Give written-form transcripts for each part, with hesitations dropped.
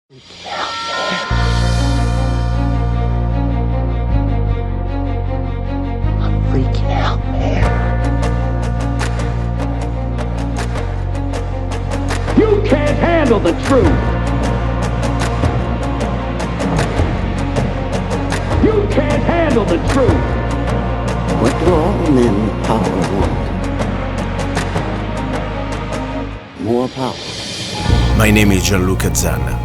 Freaking out, man. You can't handle the truth. You can't handle the truth. What do all men in power want? More power. My name is Luca Zanna.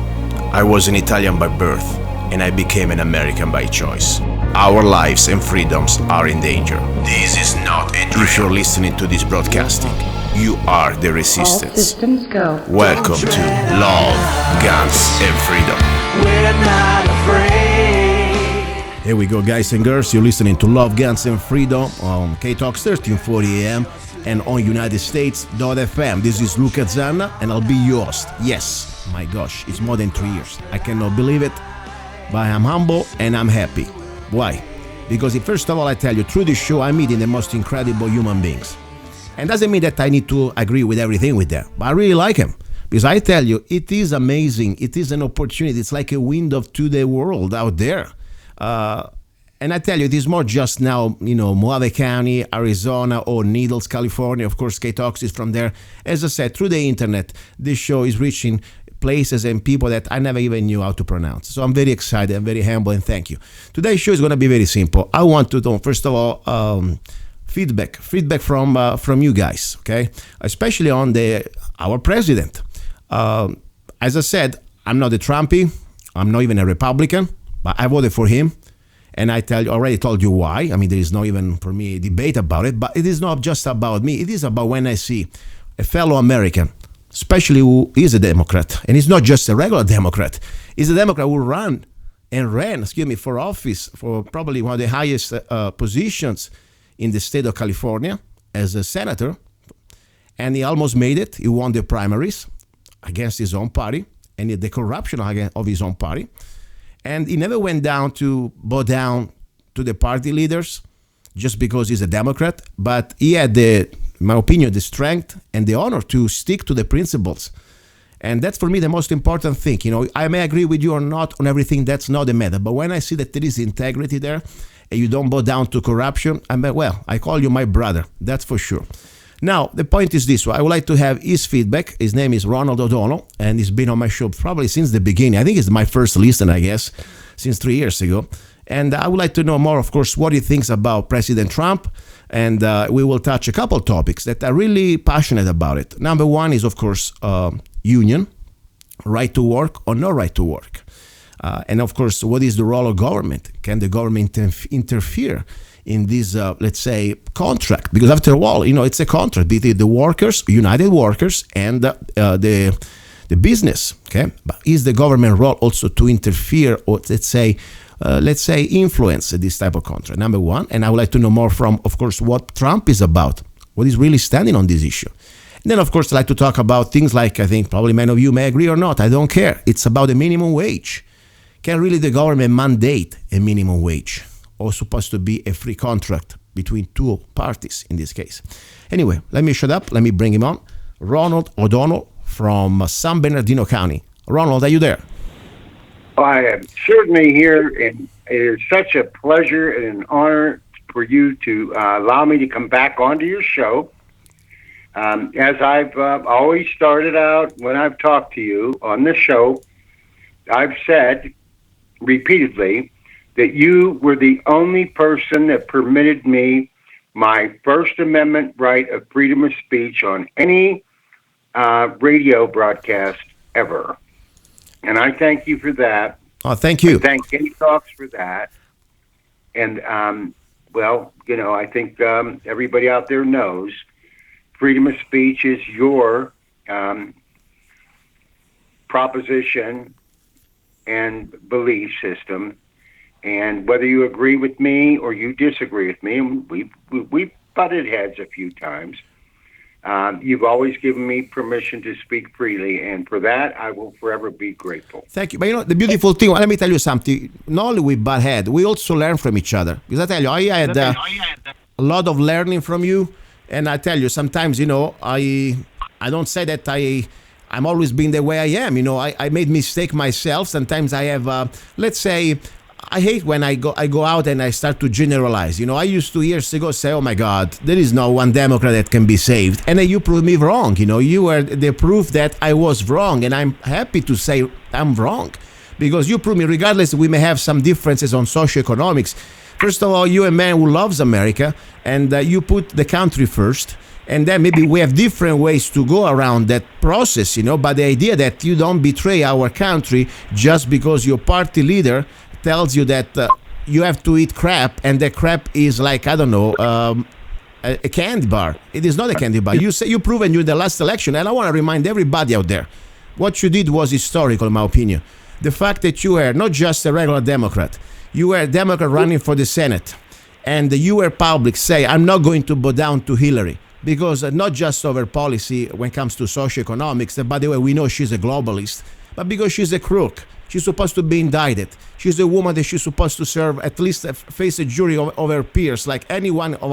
I was an Italian by birth, and I became an American by choice. Our lives and freedoms are in danger. This is not a drill. If you're listening to this broadcasting, you are the resistance. All systems go. Welcome to Love, Guns, and Freedom. We're not afraid. Here we go, guys and girls. You're listening to Love, Guns, and Freedom on K-Talks 1340 AM and on UnitedStates.fm. This is Luca Zanna, and I'll be your host. Yes, my gosh, it's more than 3 years. I cannot believe it, but I'm humble and I'm happy. Why? Because first of all, I tell you, through this show, I'm meeting the most incredible human beings. And doesn't mean that I need to agree with everything with them, but I really like them. Because I tell you, it is amazing. It is an opportunity. It's like a window to the world out there. And I tell you, it is more just now, Mojave County, Arizona, or Needles, California. Of course, K-Talks is from there. As I said, through the internet, this show is reaching places and people that I never even knew how to pronounce. So I'm very excited, I'm very humble, and thank you. Today's show is going to be very simple. I want to know, first of all, feedback from you guys, okay? Especially on our president. As I said, I'm not a Trumpy. I'm not even a Republican, but I voted for him. And I already told you why. I mean, there is no even, for me, debate about it. But it is not just about me. It is about when I see a fellow American, especially who is a Democrat, and he's not just a regular Democrat. He's a Democrat who ran for office for probably one of the highest positions in the state of California as a senator. And he almost made it. He won the primaries against his own party and the corruption of his own party. And he never went down to bow down to the party leaders just because he's a Democrat, but he had in my opinion, the strength and the honor to stick to the principles. And that's for me the most important thing. I may agree with you or not on everything, that's not the matter. But when I see that there is integrity there and you don't bow down to corruption, I call you my brother, that's for sure. Now, the point is this. I would like to have his feedback. His name is Ronald O'Donnell, and he's been on my show probably since the beginning. I think it's my first listen, I guess, since 3 years ago. And I would like to know more, of course, what he thinks about President Trump. And we will touch a couple topics that are really passionate about it. Number one is, of course, union, right to work or no right to work. And, of course, what is the role of government? Can the government interfere in this, let's say, contract? Because after all, it's a contract between the workers, United Workers, and the business. Okay, but is the government role also to interfere or let's say influence this type of contract? Number one, and I would like to know more from, of course, what Trump is about, what is really standing on this issue. And then, of course, I'd like to talk about things like, I think probably many of you may agree or not, I don't care. It's about the minimum wage. Can really the government mandate a minimum wage? Or supposed to be a free contract between two parties in this case? Anyway, let me shut up. Let me bring him on. Ronald O'Donnell from San Bernardino County. Ronald, are you there? I am certainly here, and it is such a pleasure and an honor for you to allow me to come back onto your show. As I've always started out when I've talked to you on this show, I've said repeatedly that you were the only person that permitted me my First Amendment right of freedom of speech on any radio broadcast ever. And I thank you for that. Oh, thank you. I thank K-Talks for that. And, I think everybody out there knows freedom of speech is your proposition and belief system. And whether you agree with me or you disagree with me, and we've butted heads a few times, you've always given me permission to speak freely, and for that, I will forever be grateful. Thank you. But the beautiful thing, let me tell you something. Not only we butt head, we also learn from each other. Because I tell you, I had a lot of learning from you, and I tell you, sometimes, I don't say that I'm always been the way I am. I made mistake myself. Sometimes I have, let's say, I hate when I go out and I start to generalize. I used to years ago say, "Oh my God, there is no one Democrat that can be saved," and then you proved me wrong. You were the proof that I was wrong, and I'm happy to say I'm wrong, because you prove me. Regardless, we may have some differences on socioeconomics. First of all, you're a man who loves America, and you put the country first. And then maybe we have different ways to go around that process, But the idea that you don't betray our country just because your party leader tells you that you have to eat crap, and the crap is like, I don't know, a candy bar. It is not a candy bar. You proven you the last election, and I want to remind everybody out there, what you did was historical, in my opinion. The fact that you were not just a regular Democrat, you were a Democrat running for the Senate, and you were public say, "I'm not going to bow down to Hillary." Because not just over policy when it comes to socioeconomics, and by the way, we know she's a globalist, but because she's a crook. She's supposed to be indicted. She's a woman that she's supposed to serve, at least face a jury of her peers, like any one of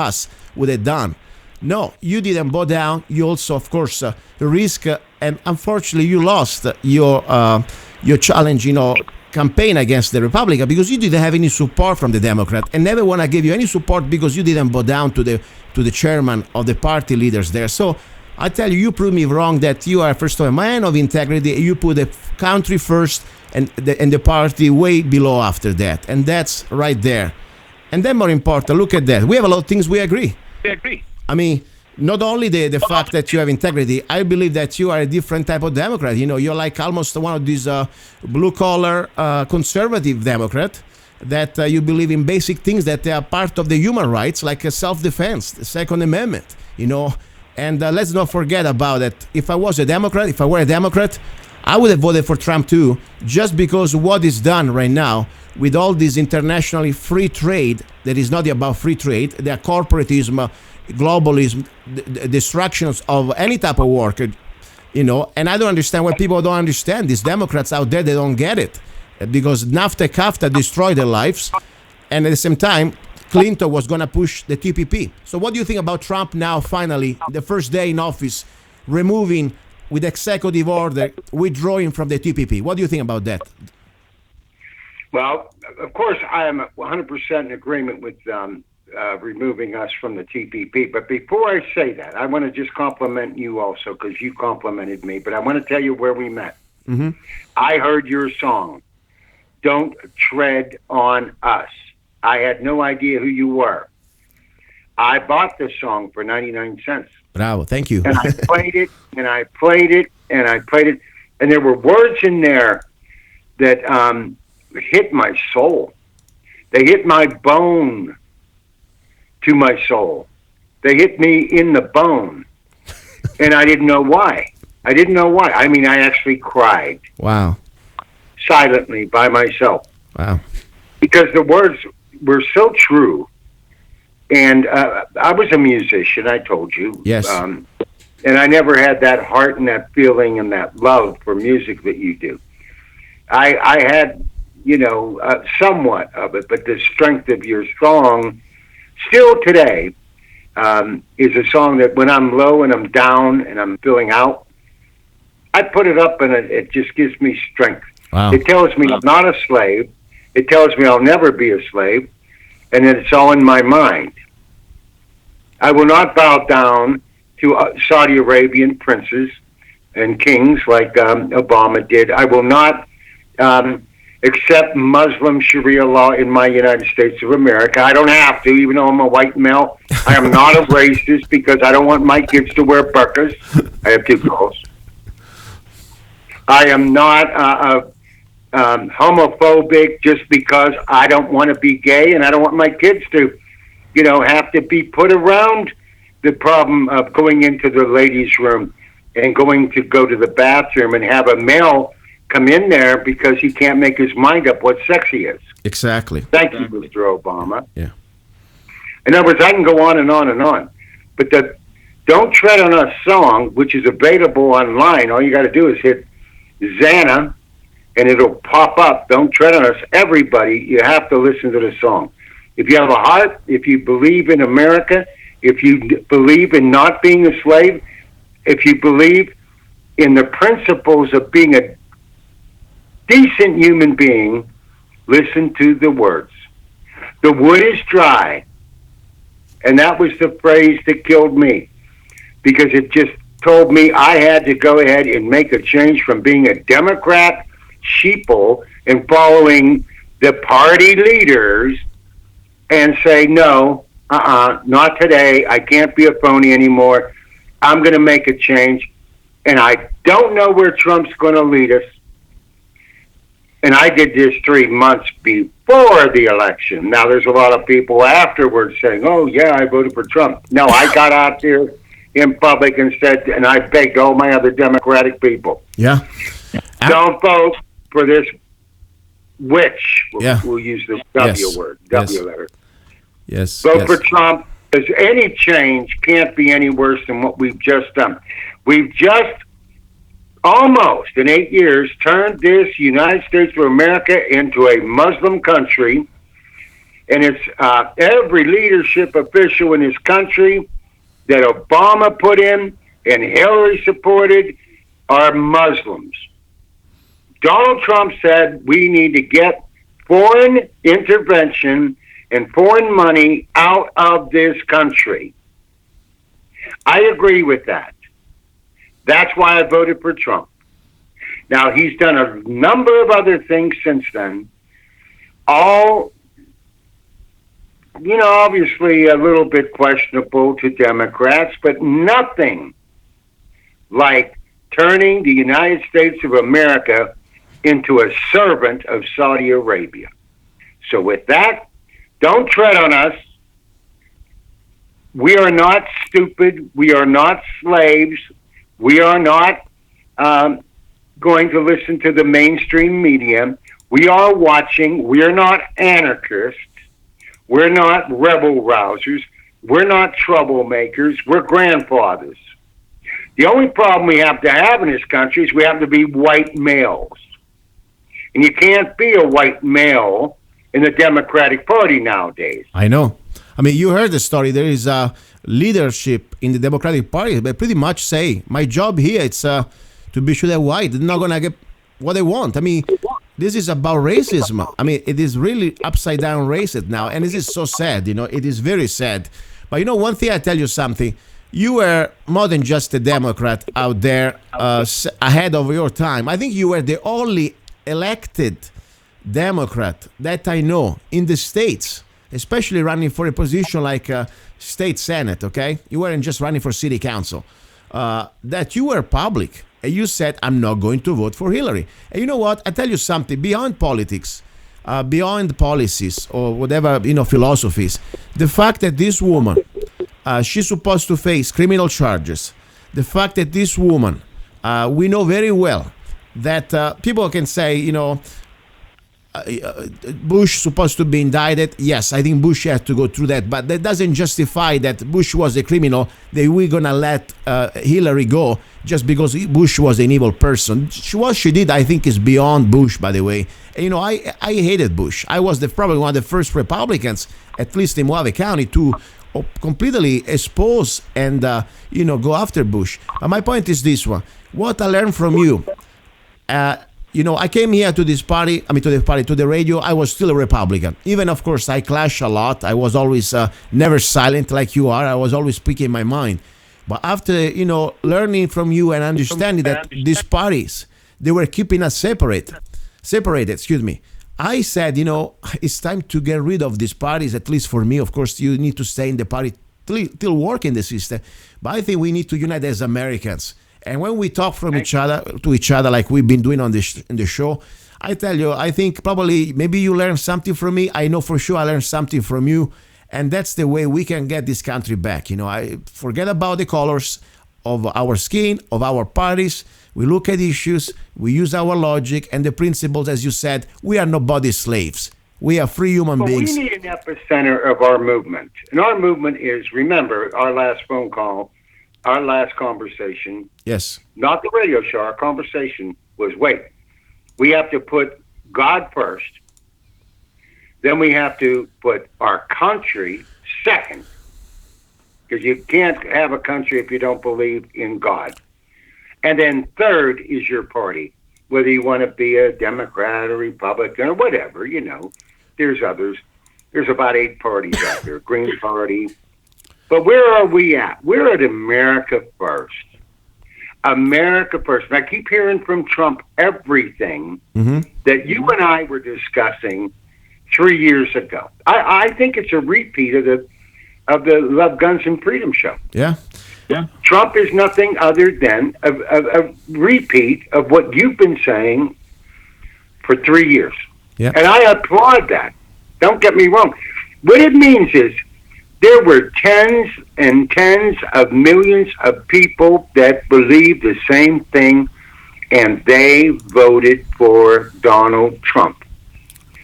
us would have done. No, you didn't bow down. You also, of course, risk, and unfortunately, you lost your challenge, campaign against the Republican, because you didn't have any support from the Democrat, and never want to give you any support because you didn't bow down to the chairman of the party leaders there. So I tell you proved me wrong that you are, first of all, a man of integrity. You put the country first and the party way below after that, and that's right there. And then more important, look at that. We have a lot of things we agree. I mean, not only the fact that you have integrity, I believe that you are a different type of Democrat. You're like almost one of these blue-collar conservative Democrat that you believe in basic things that are part of the human rights, like self-defense, the Second Amendment, And let's not forget about it. If I were a Democrat, I would have voted for Trump too, just because what is done right now with all this internationally free trade, that is not about free trade, the corporatism, globalism, destructions of any type of work, and I don't understand why people don't understand. These Democrats out there, they don't get it, because NAFTA, CAFTA destroyed their lives, and at the same time, Clinton was going to push the TPP. So what do you think about Trump now, finally, the first day in office, removing with executive order, withdrawing from the TPP? What do you think about that? Well, of course, I am 100% in agreement with removing us from the TPP. But before I say that, I want to just compliment you also, because you complimented me. But I want to tell you where we met. Mm-hmm. I heard your song, "Don't Tread on Us." I had no idea who you were. I bought this song for 99 cents. Bravo, thank you. And I played it, and I played it, and I played it. And there were words in there that hit my soul. They hit my bone to my soul. They hit me in the bone. And I didn't know why. I mean, I actually cried. Wow. Silently by myself. Wow. Because the words were so true. And I was a musician, I told you. Yes. And I never had that heart and that feeling and that love for music that you do. I had, somewhat of it, but the strength of your song, still today, is a song that when I'm low and I'm down and I'm feeling out, I put it up and it just gives me strength. Wow. It tells me I'm not a slave. It tells me I'll never be a slave, and that it's all in my mind. I will not bow down to Saudi Arabian princes and kings like Obama did. I will not accept Muslim Sharia law in my United States of America. I don't have to, even though I'm a white male. I am not a racist because I don't want my kids to wear burqas. I have 2 girls. I am not homophobic just because I don't want to be gay, and I don't want my kids to, have to be put around the problem of going into the ladies' room and go to the bathroom and have a male come in there because he can't make his mind up what sex he is. Exactly. Thank you, Mr. Obama. Yeah. In other words, I can go on and on and on. But the Don't Tread on Us song, which is available online, all you got to do is hit Zanna, and it'll pop up. Don't Tread on Us. Everybody, you have to listen to the song. If you have a heart, if you believe in America, if you believe in not being a slave, if you believe in the principles of being a decent human being, listen to the words. The wood is dry. And that was the phrase that killed me, because it just told me I had to go ahead and make a change from being a Democrat sheeple and following the party leaders and say, no, not today. I can't be a phony anymore. I'm going to make a change. And I don't know where Trump's going to lead us. And I did this 3 months before the election. Now, there's a lot of people afterwards saying, oh, yeah, I voted for Trump. No, I got out there in public and said, and I begged all my other Democratic people, Yeah. don't vote for this witch. Yeah. We'll use the W Yes. word, Yes. W letter. Yes. Vote yes. for Trump, because any change can't be any worse than what we've just done. We've just almost in 8 years turned this United States of America into a Muslim country, and it's every leadership official in this country that Obama put in and Hillary supported are Muslims. Donald Trump said we need to get foreign intervention and foreign money out of this country. I agree with that. That's why I voted for Trump. Now, he's done a number of other things since then, all, obviously a little bit questionable to Democrats, but nothing like turning the United States of America into a servant of Saudi Arabia. So with that, don't tread on us. We are not stupid. We are not slaves. We are not going to listen to the mainstream media. We are watching. We are not anarchists. We're not rebel rousers. We're not troublemakers. We're grandfathers. The only problem we have to have in this country is we have to be white males. And you can't be a white male in the Democratic Party nowadays. I know. I mean, you heard the story. There is a leadership in the Democratic Party that pretty much say, my job here is to be sure they're white. They're not going to get what they want. I mean, this is about racism. I mean, it is really upside down racist now. And this is so sad. It is very sad. But one thing, I tell you something. You were more than just a Democrat out there ahead of your time. I think you were the only elected Democrat that I know in the States, especially running for a position like state Senate, okay? You weren't just running for city council. That you were public. And you said, I'm not going to vote for Hillary. And you know what? I tell you something. Beyond politics, beyond policies or whatever, philosophies, the fact that this woman, she's supposed to face criminal charges. The fact that this woman, we know very well that people can say, Bush supposed to be indicted. Yes, I think Bush had to go through that, but that doesn't justify that Bush was a criminal, that we're gonna let Hillary go just because Bush was an evil person. What she did, I think, is beyond Bush, by the way. And, I hated Bush. I was probably one of the first Republicans, at least in Mojave County, to completely expose and go after Bush. My point is this one: what I learned from you. I came here to this party, to the radio. I was still a Republican. Even, of course, I clash a lot. I was always never silent like you are. I was always speaking my mind. But after, learning from you and understanding that these parties, they were keeping us separated, I said, it's time to get rid of these parties, at least for me. Of course, you need to stay in the party till work in the system. But I think we need to unite as Americans. And when we talk from each other to each other, like we've been doing in the show, I tell you, I think probably maybe you learn something from me. I know for sure I learned something from you, and that's the way we can get this country back. I forget about the colors of our skin, of our parties. We look at issues, we use our logic and the principles, as you said. We are nobody's slaves. We are free human beings. We need an epicenter of our movement, and our movement is, remember, our last phone call. Our last conversation, yes, not the radio show, our conversation was, wait, we have to put God first, then we have to put our country second, because you can't have a country if you don't believe in God. And then third is your party, whether you want to be a Democrat or Republican or whatever, there's others. There's about 8 parties out there, Green Party. But where are we at? We're at America first. America first. And I keep hearing from Trump everything that you and I were discussing 3 years ago. I think it's a repeat of the Love, Guns, and Freedom show. Yeah. Trump is nothing other than a repeat of what you've been saying for 3 years. Yeah. And I applaud that. Don't get me wrong. What it means is there were tens and tens of millions of people that believed the same thing, and they voted for Donald Trump.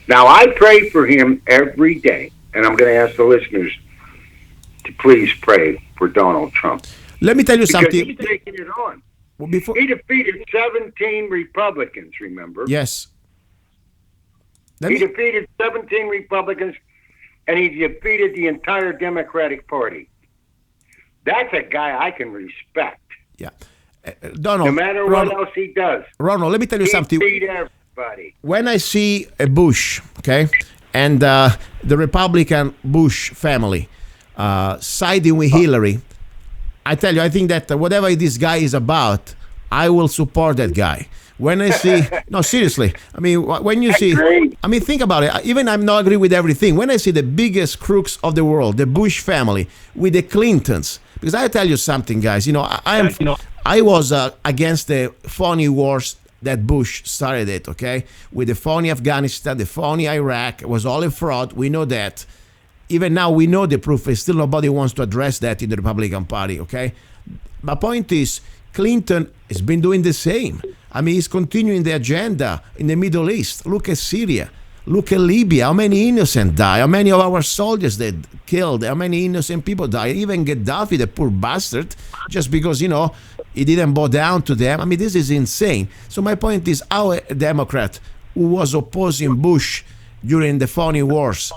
Now, I pray for him every day, and I'm going to ask the listeners to please pray for Donald Trump. Let me tell you something. He's taking it on. Well, he defeated 17 Republicans, remember? Yes. He defeated 17 Republicans, and he defeated the entire Democratic Party. That's a guy I can respect. Yeah. Donald, no matter what else he does. Ronald, let me tell you something. He beat everybody. When I see a Bush, okay, and the Republican Bush family siding with Hillary, I tell you, I think that whatever this guy is about, I will support that guy. When I see, no, seriously, I mean, when you see, I mean, think about it. Even I'm not agree with everything. When I see the biggest crooks of the world, the Bush family, with the Clintons, because I tell you something, guys, I was against the phony wars that Bush started it, okay? With the phony Afghanistan, the phony Iraq, it was all a fraud. We know that. Even now, we know the proof is still nobody wants to address that in the Republican Party, okay? My point is, Clinton has been doing the same. I mean, he's continuing the agenda in the Middle East. Look at Syria. Look at Libya. How many innocent die? How many of our soldiers they killed? How many innocent people died? Even Gaddafi, the poor bastard, just because, he didn't bow down to them. I mean, this is insane. So my point is, our Democrat who was opposing Bush during the phony wars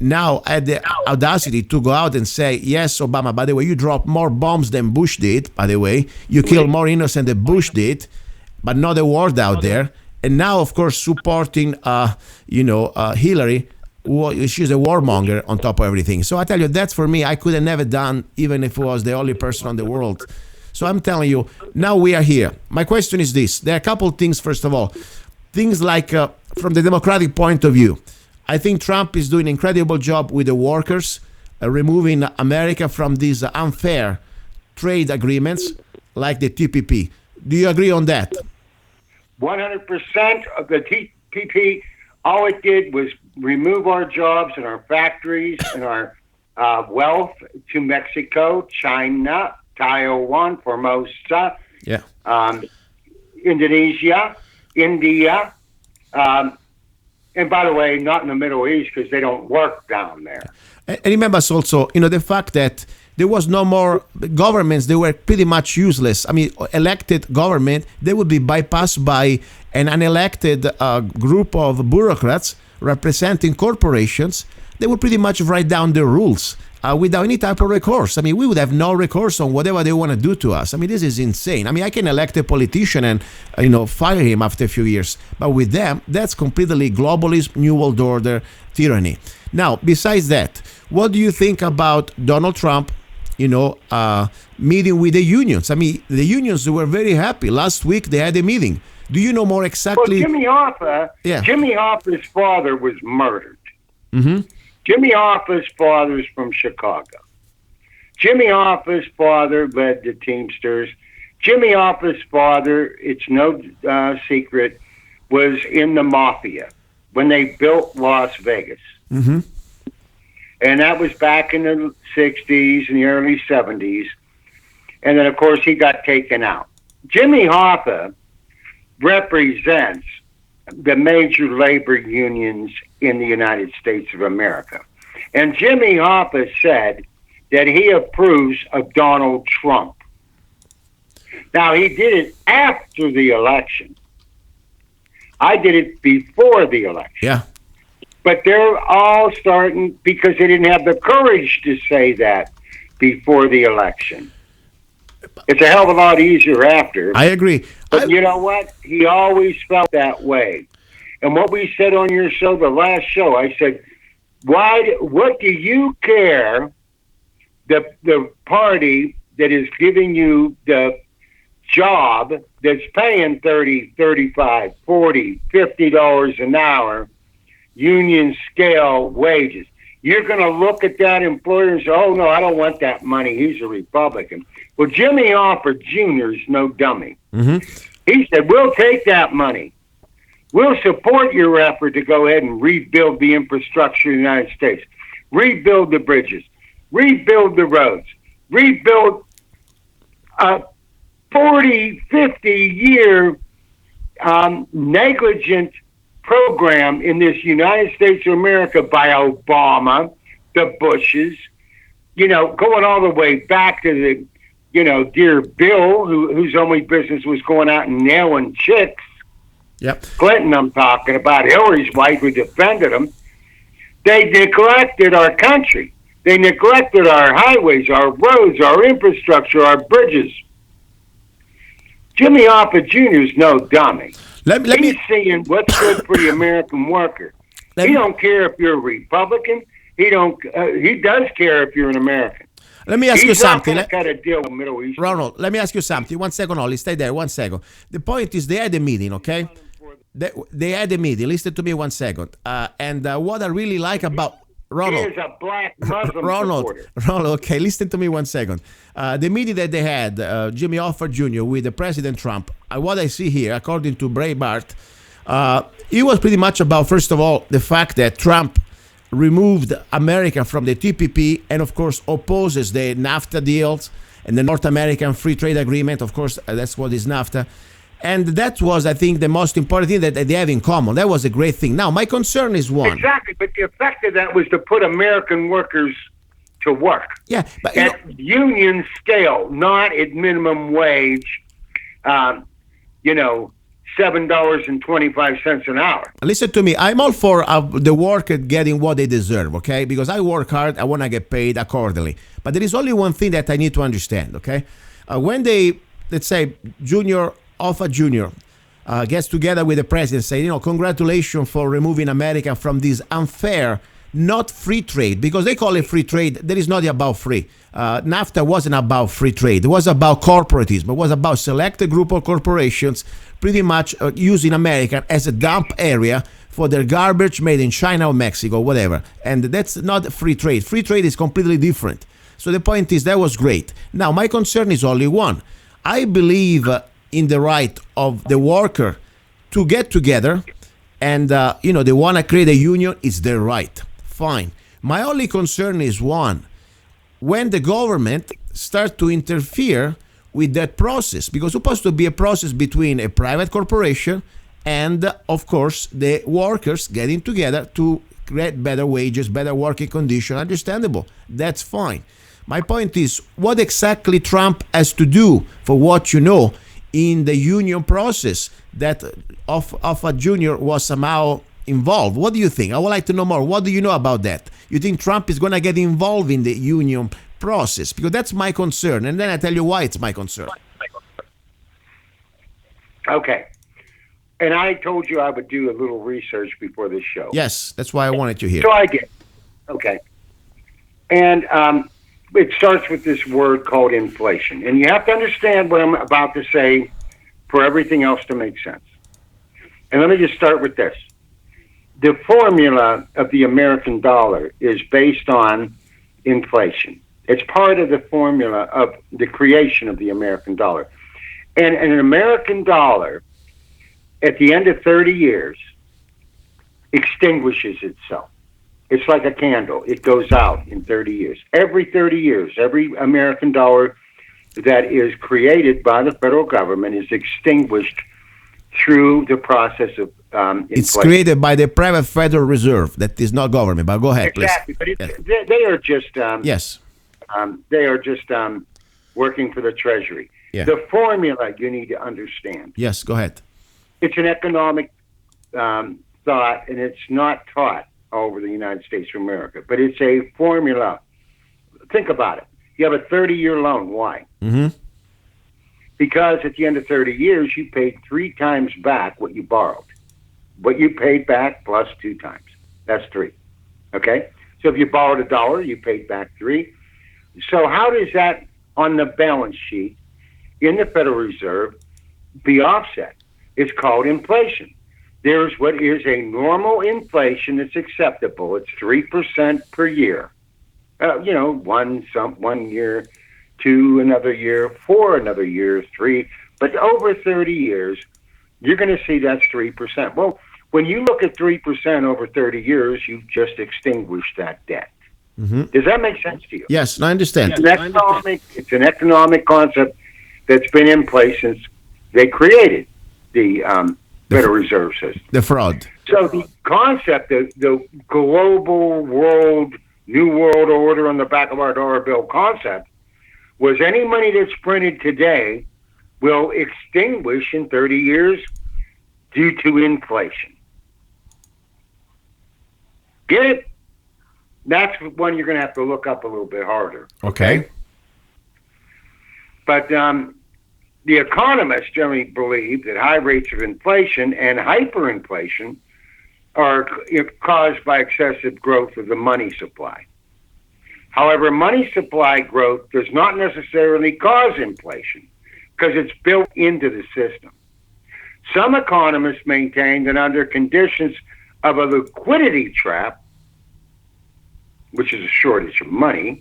now had the audacity to go out and say, yes, Obama, by the way, you dropped more bombs than Bush did, by the way. You killed more innocent than Bush did, but not a word out there. And now, of course, supporting, Hillary, she's a warmonger on top of everything. So I tell you, that's for me, I could have never done, even if I was the only person on the world. So I'm telling you, now we are here. My question is this. There are a couple of things, first of all. Things like, from the Democratic point of view, I think Trump is doing an incredible job with the workers, removing America from these unfair trade agreements like the TPP. Do you agree on that? 100% of the TPP, all it did was remove our jobs and our factories and our wealth to Mexico, China, Taiwan, Formosa, Indonesia, India, and by the way, not in the Middle East because they don't work down there. And remember also, the fact that there was no more governments. They were pretty much useless. I mean, elected government, they would be bypassed by an unelected group of bureaucrats representing corporations. They would pretty much write down the rules without any type of recourse. I mean, we would have no recourse on whatever they want to do to us. I mean, this is insane. I mean, I can elect a politician and, fire him after a few years. But with them, that's completely globalist, New World Order tyranny. Now, besides that, what do you think about Donald Trump, meeting with the unions? I mean, the unions were very happy. Last week, they had a meeting. Do you know more exactly? Well, Jimmy Hoffa's father was murdered. Mm-hmm. Jimmy Hoffa's father is from Chicago. Jimmy Hoffa's father led the Teamsters. Jimmy Hoffa's father, it's no secret, was in the mafia when they built Las Vegas. Mm-hmm. And that was back in the 60s and the early 70s. And then, of course, he got taken out. Jimmy Hoffa represents the major labor unions in the United States of America. And Jimmy Hoffa said that he approves of Donald Trump. Now, he did it after the election. I did it before the election. Yeah. But they're all starting because they didn't have the courage to say that before the election. It's a hell of a lot easier after. I agree. But you know what? He always felt that way. And what we said on your show, the last show, I said, what do you care, the party that is giving you the job that's paying $30, $35, $40, $50 an hour, union scale wages? You're going to look at that employer and say, oh, no, I don't want that money. He's a Republican. Well, Jimmy Hoffa Jr. is no dummy. Mm-hmm. He said, we'll take that money. We'll support your effort to go ahead and rebuild the infrastructure of the United States, rebuild the bridges, rebuild the roads, rebuild a 40, 50-year negligent program in this United States of America by Obama, the Bushes, going all the way back to the, dear Bill, whose only business was going out and nailing chicks. Yep. Clinton, I'm talking about, Hillary's wife who defended him. They neglected our country. They neglected our highways, our roads, our infrastructure, our bridges. Jimmy Hoffa Jr. is no dummy. He's seeing what's good for the American worker. He don't care if you're a Republican. He does care if you're an American. Let me ask you something. He's not going to cut a deal with Middle East. Ronald, let me ask you something. 1 second only. Stay there. 1 second. The point is they had a meeting, okay? They had a meeting. Listen to me 1 second. And what I really like about Ronald. He is a black Muslim Ronald, okay, listen to me 1 second. The meeting that they had, Jimmy Hoffa Jr. with the President Trump, what I see here, according to Breitbart, it was pretty much about, first of all, the fact that Trump removed America from the TPP and, of course, opposes the NAFTA deals and the North American Free Trade Agreement. Of course, that's what is NAFTA. And that was, I think, the most important thing that they have in common. That was a great thing. Now, my concern is one. Exactly, but the effect of that was to put American workers to work. Yeah, but at union scale, not at minimum wage, $7.25 an hour. Listen to me. I'm all for the worker getting what they deserve, okay? Because I work hard, I want to get paid accordingly. But there is only one thing that I need to understand, okay? When they, let's say, Hoffa Jr. Gets together with the president, say, congratulations for removing America from this unfair, not free trade, because they call it free trade. That is not about free. NAFTA wasn't about free trade. It was about corporatism. It was about select a group of corporations pretty much using America as a dump area for their garbage made in China or Mexico, whatever. And that's not free trade. Free trade is completely different. So the point is that was great. Now, my concern is only one. I believe in the right of the worker to get together and, they want to create a union. It's their right. Fine. My only concern is one. When the government starts to interfere with that process, because it's supposed to be a process between a private corporation and, of course, the workers getting together to create better wages, better working conditions. Understandable. That's fine. My point is, what exactly Trump has to do for what in the union process that Hoffa Jr. was somehow involved? What do you think? I would like to know more. What do you know about that? You think Trump is going to get involved in the union process? Because that's my concern. And then I tell you why it's my concern. Okay. And I told you I would do a little research before this show. Yes, that's why I wanted you here. So I did. Okay. And it starts with this word called inflation. And you have to understand what I'm about to say for everything else to make sense. And let me just start with this. The formula of the American dollar is based on inflation. It's part of the formula of the creation of the American dollar. And an American dollar, at the end of 30 years, extinguishes itself. It's like a candle. It goes out in 30 years. Every 30 years, every American dollar that is created by the federal government is extinguished through the process of inflation. It's created by the private Federal Reserve. That is not government. But go ahead, exactly. please. But they are just yes. They are just working for the Treasury. Yeah. The formula you need to understand. Yes, go ahead. It's an economic thought, and it's not taught all over the United States of America. But it's a formula. Think about it. You have a 30-year loan. Why? Mm-hmm. because at the end of 30 years, you paid 3 times back what you borrowed. What you paid back plus 2 times. That's 3. Okay? So if you borrowed $1, you paid back 3. So how does that on the balance sheet in the Federal Reserve be offset? It's called inflation. There's what is a normal inflation that's acceptable. It's 3% per year. One year, 2 another year, 4 another year, 3. But over 30 years, you're going to see that's 3%. Well, when you look at 3% over 30 years, you've just extinguished that debt. Mm-hmm. Does that make sense to you? Yes, I understand. It's an economic concept that's been in place since they created the Federal Reserve System. The fraud. So the concept, the global world, new world order on the back of our dollar bill concept, was any money that's printed today will extinguish in 30 years due to inflation. Get it? That's one you're going to have to look up a little bit harder. Okay. But the economists generally believe that high rates of inflation and hyperinflation are caused by excessive growth of the money supply. However, money supply growth does not necessarily cause inflation because it's built into the system. Some economists maintain that under conditions of a liquidity trap, which is a shortage of money,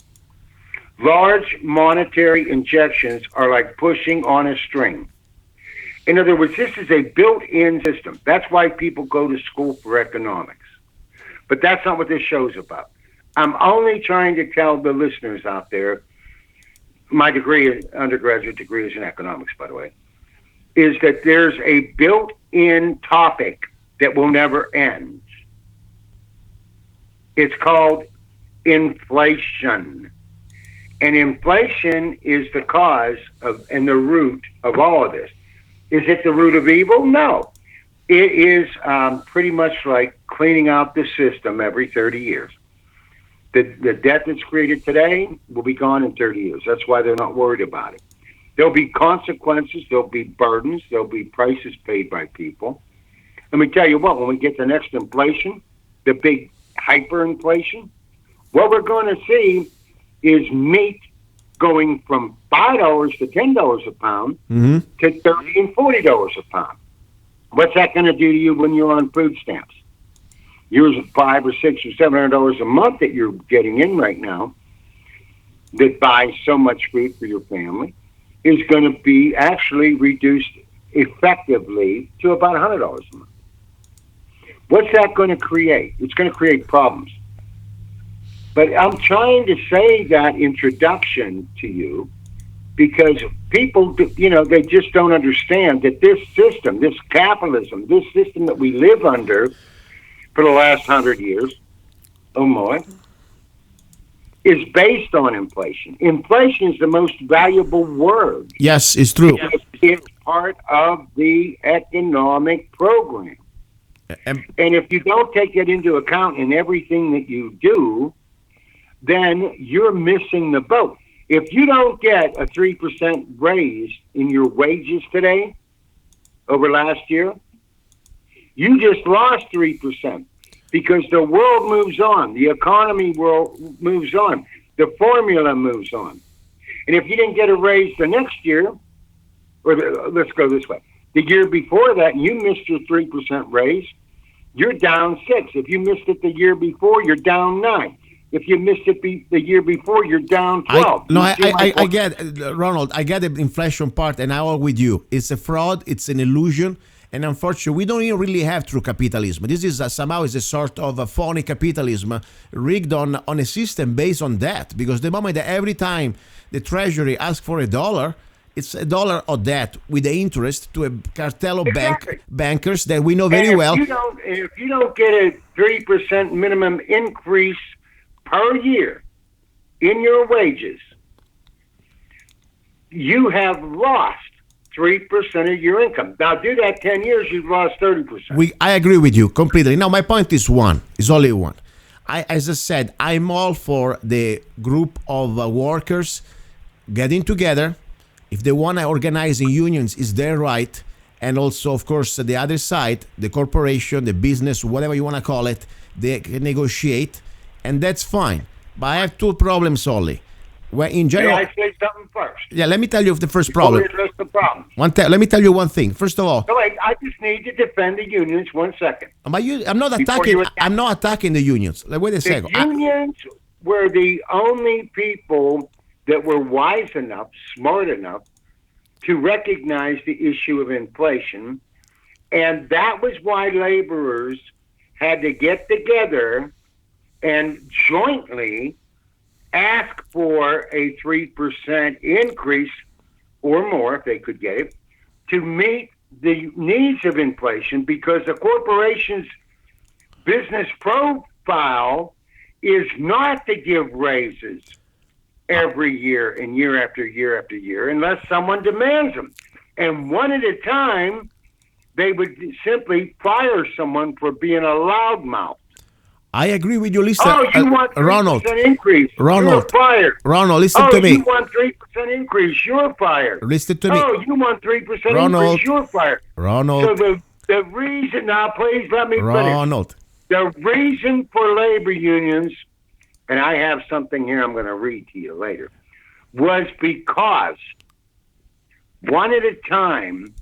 large monetary injections are like pushing on a string. In other words, this is a built-in system. That's why people go to school for economics. But that's not what this show's about. I'm only trying to tell the listeners out there, my degree, undergraduate degree is in economics, by the way, is that there's a built-in topic that will never end. It's called inflation. And inflation is the cause of and the root of all of this. Is it the root of evil? No. It is pretty much like cleaning out the system every 30 years. The debt that's created today will be gone in 30 years. That's why they're not worried about it. There'll be consequences. There'll be burdens. There'll be prices paid by people. Let me tell you what, when we get the next inflation, the big hyperinflation, what we're going to see is meat going from $5 to $10 a pound to $30 and $40 a pound. What's that going to do to you when you're on food stamps? Yours at $500 or $600 or $700 a month that you're getting in right now that buys so much food for your family is going to be actually reduced effectively to about $100 a month. What's that going to create? It's going to create problems. But I'm trying to say that introduction to you because people, they just don't understand that this system, this capitalism, this system that we live under for the last 100 years, oh my, is based on inflation. Inflation is the most valuable word. Yes, it's true. It's part of the economic program. And if you don't take it into account in everything that you do, then you're missing the boat. If you don't get a 3% raise in your wages today over last year, you just lost 3% because the world moves on. The economy world moves on. The formula moves on. And if you didn't get a raise the next year, let's go this way. The year before that, and you missed your 3% raise, you're down 6. If you missed it the year before, you're down 9. If you missed it the year before, you're down 12. I get, Ronald, I get the inflation part, and I'm all with you. It's a fraud, it's an illusion, and unfortunately, we don't even really have true capitalism. This is somehow is a sort of a phony capitalism rigged on a system based on that, because the moment that every time the Treasury asks for $1, it's $1 of debt with the interest to a cartel of bankers that we know very well. If you don't get a 3% minimum increase per year in your wages, you have lost 3% of your income. Now, do that 10 years, you've lost 30%. I agree with you completely. Now, my point is only one. As I said, I'm all for the group of workers getting together, If they want to organize in unions, is their right. And also, of course, the other side, the corporation, the business, whatever you want to call it, they can negotiate, and that's fine. But I have two problems only. Well, in general, May I say something first? yeah, let me tell you the first Before problem. we address the problem. Let me tell you one thing. First of all, So wait, I just need to defend the unions 1 second. I'm not Before attacking. you attack- I'm not attacking the unions. Like, wait a The second. unions were the only people that were wise enough, smart enough, to recognize the issue of inflation. And that was why laborers had to get together and jointly ask for a 3% increase or more, if they could get it, to meet the needs of inflation, because the corporation's business profile is not to give raises every year and year after year after year unless someone demands them. And one at a time, they would simply fire someone for being a loudmouth. I agree with you. Listen, Oh, you want 3% Ronald. increase? Ronald. You're fired. Ronald, listen Oh, to me. you want 3% increase? You're fired. Listen to me. Oh, you want 3% Ronald. increase? You're fired. Ronald. So the reason, now please let me finish. Ronald. The reason for labor unions, and I have something here I'm going to read to you later, was because one at a time,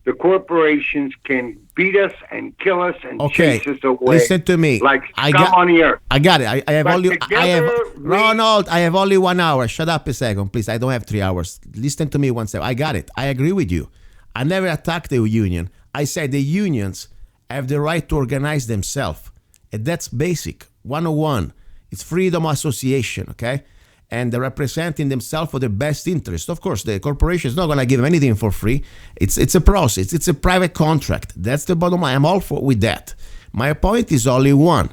the corporations can beat us and kill us and Okay, chase us away. listen to me. Like I scum got- on the earth. I got it. I have But only. I have together we- Ronald. I have only 1 hour. Shut up a second, please. I don't have 3 hours. Listen to me one second. I got it. I agree with you. I never attacked the union. I said the unions have the right to organize themselves, and that's basic 101. It's freedom of association. Okay. And they're representing themselves for the best interest. Of course, the corporation is not going to give them anything for free. It's a process. It's a private contract. That's the bottom line. I'm all for with that. My point is only one.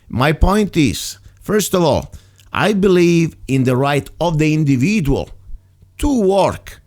My point is, first of all, I believe in the right of the individual to work,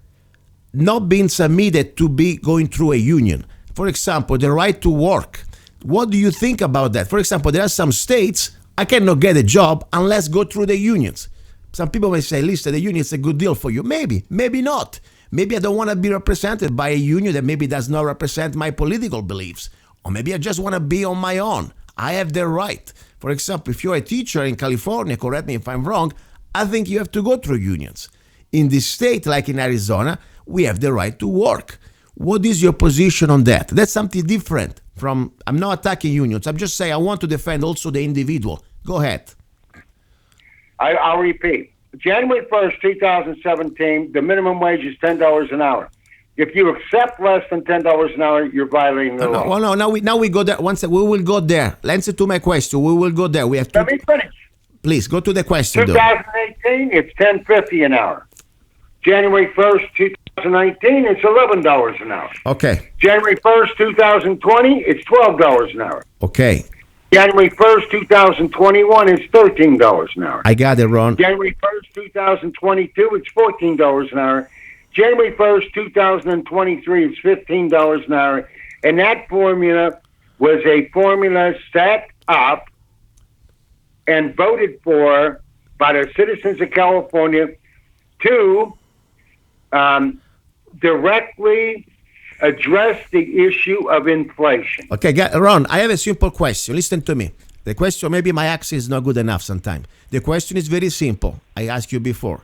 not being submitted to be going through a union. For example, the right to work. What do you think about that? For example, there are some states I cannot get a job unless go through the unions. Some people may say, listen, the union is a good deal for you. Maybe, maybe not. Maybe I don't want to be represented by a union that maybe does not represent my political beliefs. Or maybe I just want to be on my own. I have the right. For example, if you're a teacher in California, correct me if I'm wrong, I think you have to go through unions. In this state, like in Arizona, we have the right to work. What is your position on that? That's something different from, I'm not attacking unions. I'm just saying I want to defend also the individual. Go ahead. I'll repeat. January 1st, 2017, the minimum wage is $10 an hour. If you accept less than $10 an hour, you're violating the law. Well, no, now we go there. One second, we will go there. Answer to my question. We will go there. We have to. Let me finish. Please go to the question, though. 2018, it's $10.50 an hour. January 1st, 2019, it's $11 an hour. Okay. January 1st, 2020, it's $12 an hour. Okay. January 1st, 2021, it's $13 an hour. I got it, Ron. January 1st, 2022, it's $14 an hour. January 1st, 2023, it's $15 an hour. And that formula was a formula set up and voted for by the citizens of California to directly address the issue of inflation. Okay, Ron, I have a simple question. Listen to me. The question, maybe my accent is not good enough sometimes. The question is very simple. I asked you before.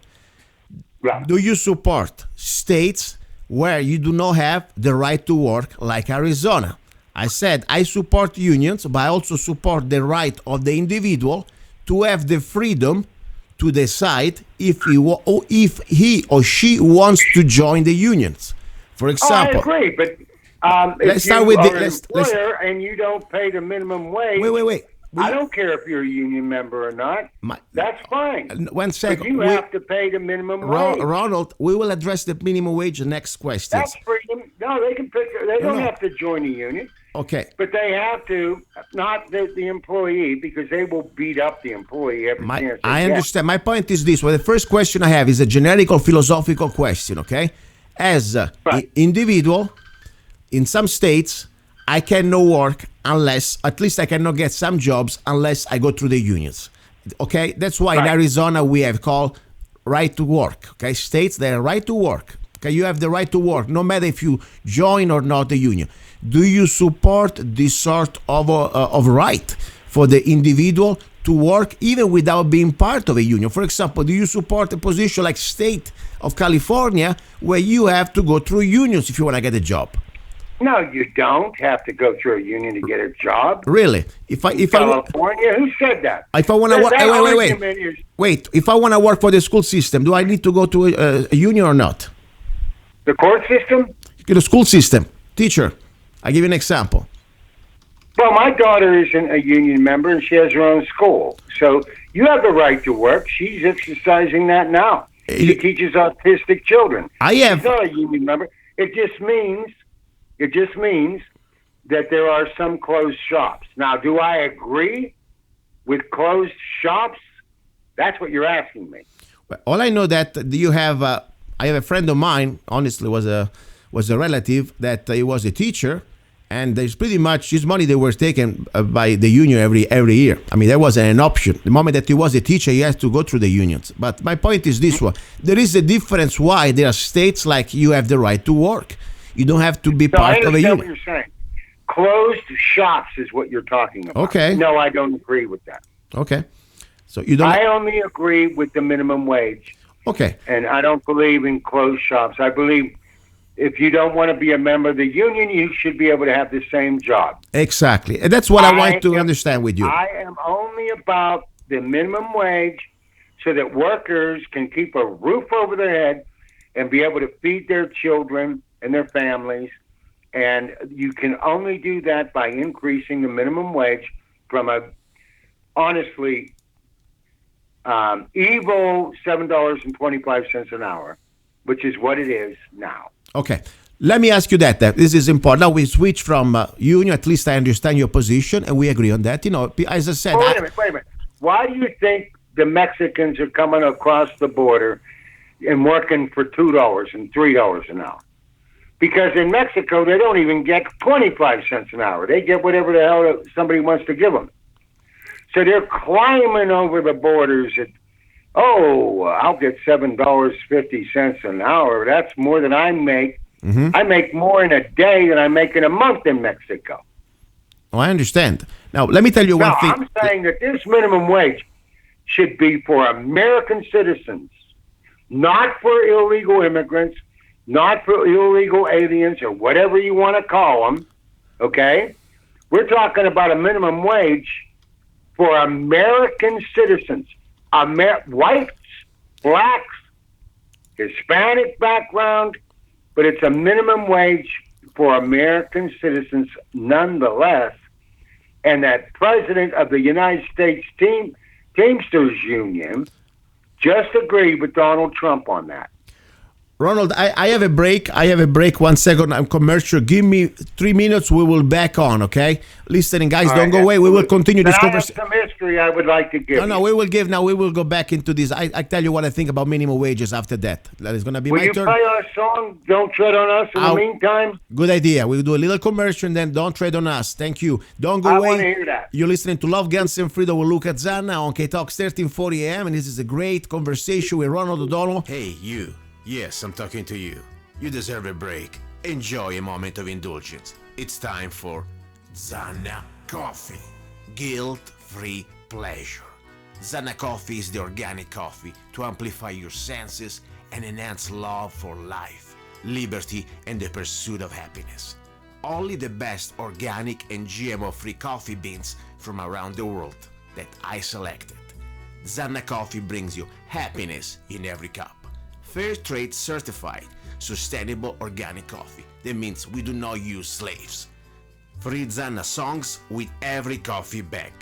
Right. Do you support states where you do not have the right to work, like Arizona? I said I support unions, but I also support the right of the individual to have the freedom to decide if he or she wants to join the unions. For example, I agree, but let's if start you with are the- an let's- employer and you don't pay the minimum wage, wait. I don't care if you're a union member or not. That's fine. 1 But second. you have to pay the minimum wage. Ronald, we will address the minimum wage in next questions. That's freedom. No, they can pick. They don't No. have to join a union, Okay. but they have to, not the employee, because they will beat up the employee every chance they I get. understand. My point is this. Well, the first question I have is a generic or philosophical question, okay? As an Right. individual, in some states, I cannot work unless, at least I cannot get some jobs unless I go through the unions, okay? That's why in Right. Arizona we have called right to work, okay? States that have right to work, Okay, you have the right to work, no matter if you join or not the union. Do you support this sort of right for the individual to work even without being part of a union? For example, do you support a position like state of California where you have to go through unions if you want to get a job? No, you don't have to go through a union to get a job. Really? California? Who said that? If I want to work, wait. If I want to work for the school system, do I need to go to a union or not? The court system? The school system, teacher. I give you an example. Well, my daughter isn't a union member, and she has her own school. So you have the right to work. She's exercising that now. She teaches autistic children. She's not a union member. It just means that there are some closed shops. Now, do I agree with closed shops? That's what you're asking me. All I know that you have. I have a friend of mine. Honestly, was a relative that he was a teacher, and there's pretty much his money they were taken by the union every year. I mean, that wasn't an option. The moment that he was a teacher, he has to go through the unions. But my point is this one: there is a difference. Why there are states like you have the right to work. You don't have to be part of a union. I understand what you're saying. Closed shops is what you're talking about. Okay. No, I don't agree with that. Okay. So you don't. I only agree with the minimum wage. Okay. And I don't believe in closed shops. I believe if you don't want to be a member of the union, you should be able to have the same job. Exactly. And that's what I want to understand with you. I am only about the minimum wage so that workers can keep a roof over their head and be able to feed their children and their families, and you can only do that by increasing the minimum wage from a honestly evil $7.25 an hour, which is what it is now. Okay, let me ask you that. This is important. Now we switch from union. At least I understand your position, and we agree on that. You know, as I said. Wait a minute. Why do you think the Mexicans are coming across the border and working for $2 and $3 an hour? Because in Mexico, they don't even get 25 cents an hour. They get whatever the hell somebody wants to give them. So they're climbing over the borders at, I'll get $7.50 an hour. That's more than I make. Mm-hmm. I make more in a day than I make in a month in Mexico. Oh, I understand. Now, let me tell you one thing. I'm saying that this minimum wage should be for American citizens, not for illegal immigrants, not for illegal aliens or whatever you want to call them, okay? We're talking about a minimum wage for American citizens, whites, blacks, Hispanic background, but it's a minimum wage for American citizens nonetheless. And that president of the United States Teamsters Union just agreed with Donald Trump on that. Ronald, I have a break. 1 second. I'm commercial. Give me 3 minutes. We will back on, okay? Listening, guys, don't go away. We will continue this conversation. I have some history I would like to give. No, we will give now. We will go back into this. I tell you what I think about minimum wages after that. That is going to be my turn. Will you play our song, Don't Tread on Us, in the meantime? Good idea. We'll do a little commercial and then Don't Tread on Us. Thank you. Don't go away. I want to hear that. You're listening to Love, Guns, and Freedom with Luca Zanna on K-Talks 1340 AM, and this is a great conversation with Ronald O'Donnell. Hey, you. Yes, I'm talking to you. You deserve a break. Enjoy a moment of indulgence. It's time for Zanna Coffee. Guilt-free pleasure. Zanna Coffee is the organic coffee to amplify your senses and enhance love for life, liberty, and the pursuit of happiness. Only the best organic and GMO-free coffee beans from around the world that I selected. Zanna Coffee brings you happiness in every cup. Fair trade certified, sustainable organic coffee. That means we do not use slaves. Free Zanna songs with every coffee bag.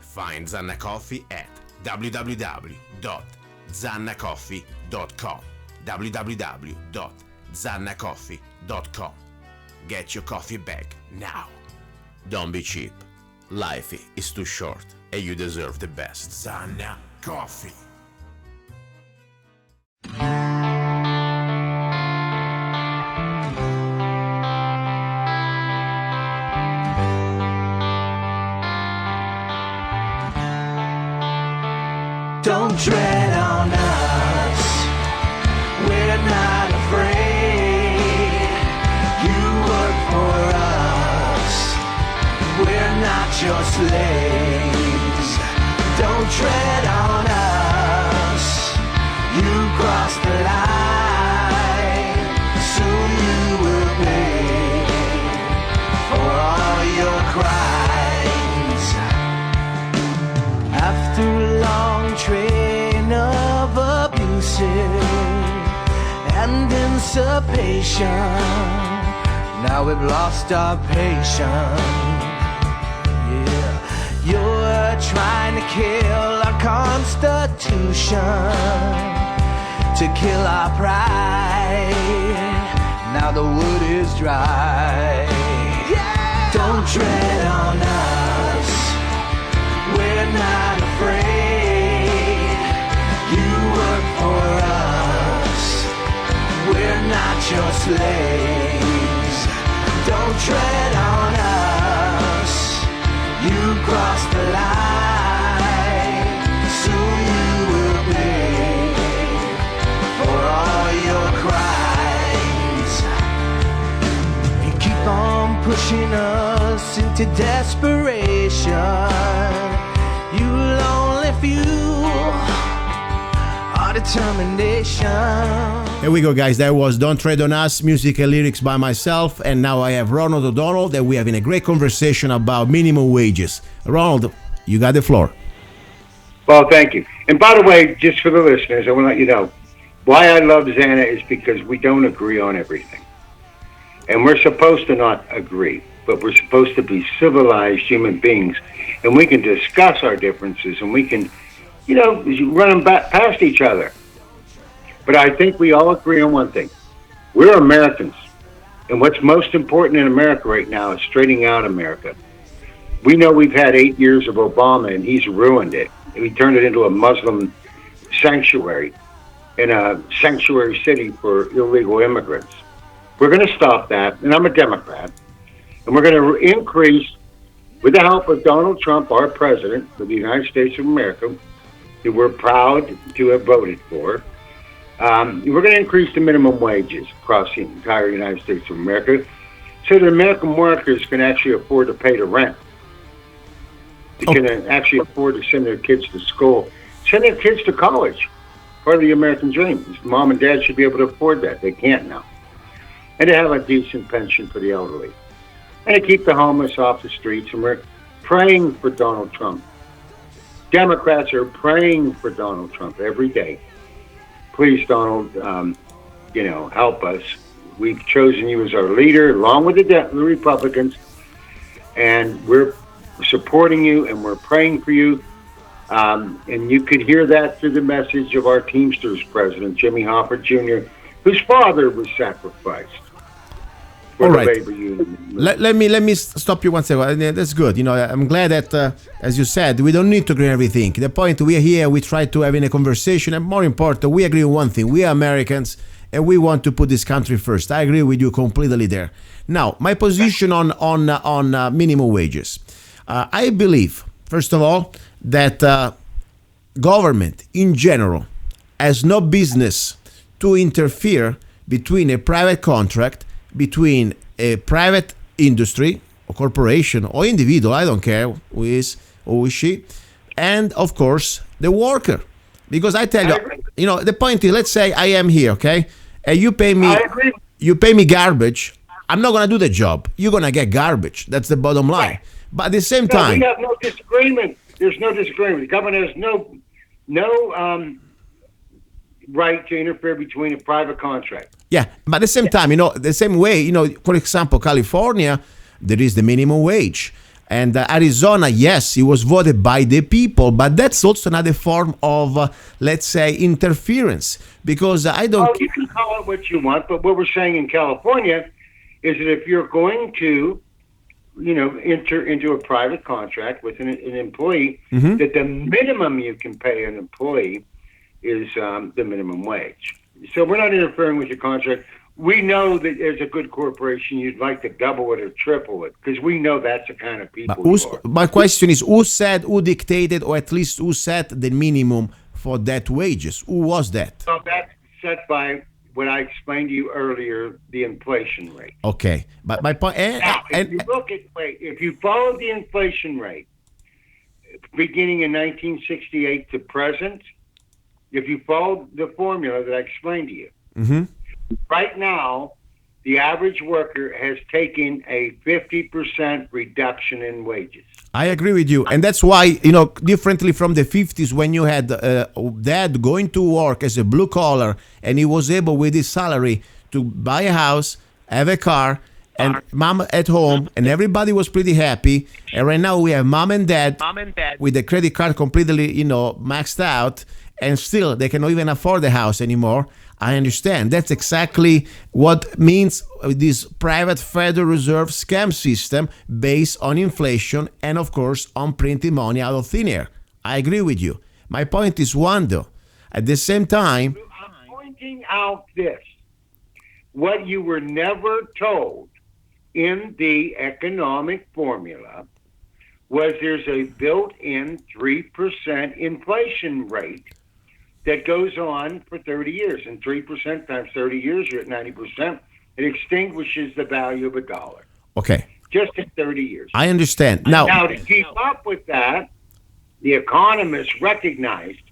Find Zanna Coffee at www.zannacoffee.com. www.zannacoffee.com. Get your coffee bag now. Don't be cheap. Life is too short and you deserve the best. Zanna Coffee. Don't tread on us, we're not afraid. your slaves. Don't tread on us. You crossed the line. Soon you will pay for all your crimes. After a long train of abusive and dissipation, now we've lost our patience. Yeah, you're trying to kill our Constitution, to kill our pride. Now the wood is dry. Yeah. Don't tread on us. We're not afraid. You work for us. We're not your slaves. Don't tread on us. You crossed the line. Soon you will pay for all your crimes. You keep on pushing us into desperation. You'll only fuel our determination. Here we go, guys. That was Don't Tread on Us, music and lyrics by myself. And now I have Ronald O'Donnell, that we having a great conversation about minimum wages. Ronald, you got the floor. Well, thank you. And by the way, just for the listeners, I want to let you know, why I love Zanna is because we don't agree on everything. And we're supposed to not agree, but we're supposed to be civilized human beings. And we can discuss our differences, and we can, run them back past each other. But I think we all agree on one thing. We're Americans. And what's most important in America right now is straightening out America. We know we've had 8 years of Obama, and he's ruined it. He turned it into a Muslim sanctuary and a sanctuary city for illegal immigrants. We're going to stop that, and I'm a Democrat. And we're going to increase, with the help of Donald Trump, our president of the United States of America, who we're proud to have voted for, we're going to increase the minimum wages across the entire United States of America so that American workers can actually afford to pay the rent. They can actually afford to send their kids to school, send their kids to college. Part of the American dream. Mom and dad should be able to afford that. They can't now. And to have a decent pension for the elderly. And to keep the homeless off the streets. And we're praying for Donald Trump. Democrats are praying for Donald Trump every day. Please, Donald, help us. We've chosen you as our leader, along with the Republicans, and we're supporting you, and we're praying for you. And you could hear that through the message of our Teamsters president, Jimmy Hoffa Jr., whose father was sacrificed for All the right. labor union. Let me stop you one second. That's good. I'm glad that, as you said, we don't need to agree on everything. The point, we are here, we try to have in a conversation, and more important, we agree on one thing. We are Americans, and we want to put this country first. I agree with you completely there. Now, my position on minimum wages. I believe, first of all, that government in general has no business to interfere between a private contract, between a private industry or corporation or individual, I don't care who is or who is she, and of course the worker. Because I tell you, the point is, let's say I am here, okay, and you pay me garbage. I'm not gonna do the job. You're gonna get garbage. That's the bottom line. Right. But at the same time, we have no disagreement. There's no disagreement. The government has no right to interfere between a private contract. Yeah, but at the same time, the same way, for example, California, there is the minimum wage. And Arizona, yes, it was voted by the people, but that's also another form of, let's say, interference. Because I don't... Well, you can call it what you want, but what we're saying in California is that if you're going to, enter into a private contract with an employee, that the minimum you can pay an employee is the minimum wage. So we're not interfering with your contract. We know that as a good corporation, you'd like to double it or triple it, because we know that's the kind of people you are. My question is, who dictated, or at least who set the minimum for that wages? Who was that? So that's set by what I explained to you earlier, the inflation rate. Okay, but my point, Now, if you follow the inflation rate, beginning in 1968 to present, if you follow the formula that I explained to you, right now, the average worker has taken a 50% reduction in wages. I agree with you, and that's why, differently from the 50s, when you had dad going to work as a blue collar, and he was able with his salary to buy a house, have a car, and mom at home, and everybody was pretty happy. And right now we have mom and dad with the credit card completely, maxed out, and still they cannot even afford the house anymore. I understand. That's exactly what means this private Federal Reserve scam system based on inflation and, of course, on printing money out of thin air. I agree with you. My point is one, though. At the same time, I'm pointing out this. What you were never told in the economic formula was there's a built-in 3% inflation rate that goes on for 30 years. And 3% times 30 years, you're at 90%. It extinguishes the value of a dollar. Okay. Just in 30 years. I understand. Now to keep up with that, the economists recognized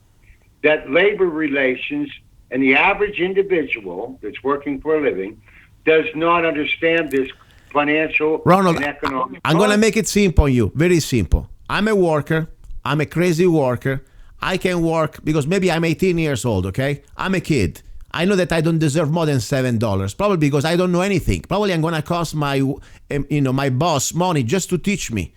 that labor relations and the average individual that's working for a living does not understand this financial Ronald, and economic. I'm going to make it simple on you. Very simple. I'm a worker. I'm a crazy worker. I can work because maybe I'm 18 years old, okay? I'm a kid. I know that I don't deserve more than $7, probably because I don't know anything. Probably I'm going to cost my boss money just to teach me.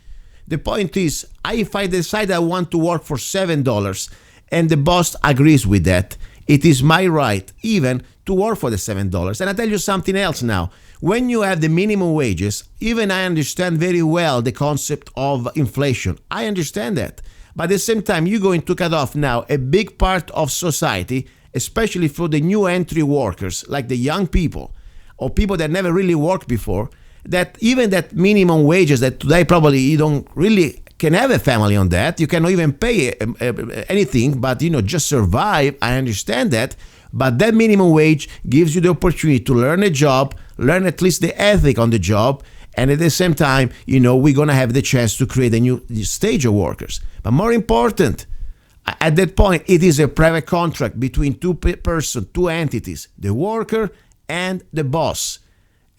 The point is, if I decide I want to work for $7 and the boss agrees with that, it is my right even to work for the $7. And I tell you something else now. When you have the minimum wages, even I understand very well the concept of inflation. I understand that. But at the same time, you're going to cut off now a big part of society, especially for the new entry workers, like the young people or people that never really worked before, that even that minimum wages that today probably you don't really can have a family on that. You cannot even pay anything, but just survive. I understand that. But that minimum wage gives you the opportunity to learn a job, learn at least the ethic on the job, and at the same time, we're going to have the chance to create a new stage of workers. But more important, at that point, it is a private contract between two entities, the worker and the boss.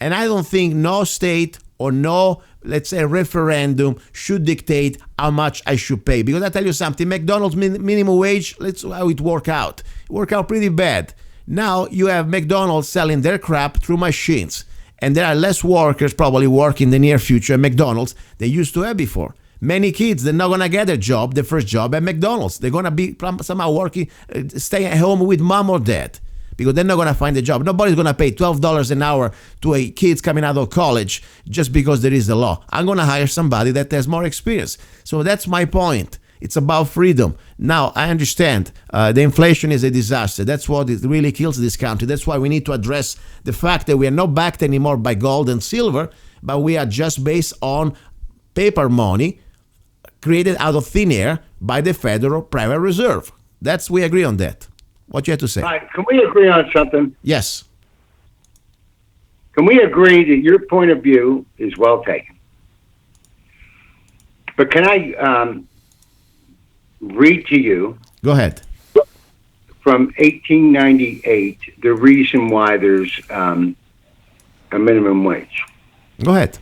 And I don't think no state or no, let's say, referendum should dictate how much I should pay. Because I tell you something, McDonald's minimum wage, let's how it work out. It work out pretty bad. Now you have McDonald's selling their crap through machines. And there are less workers probably working in the near future at McDonald's than used to have before. Many kids, they're not going to get a job, their first job at McDonald's. They're going to be somehow working, staying at home with mom or dad because they're not going to find a job. Nobody's going to pay $12 an hour to a kids coming out of college just because there is a law. I'm going to hire somebody that has more experience. So that's my point. It's about freedom. Now, I understand the inflation is a disaster. That's what it really kills this country. That's why we need to address the fact that we are not backed anymore by gold and silver, but we are just based on paper money created out of thin air by the Federal Private Reserve. We agree on that. What you have to say? All right, can we agree on something? Yes. Can we agree that your point of view is well taken? But can I read to you? Go ahead. From 1898, the reason why there's a minimum wage. Go ahead.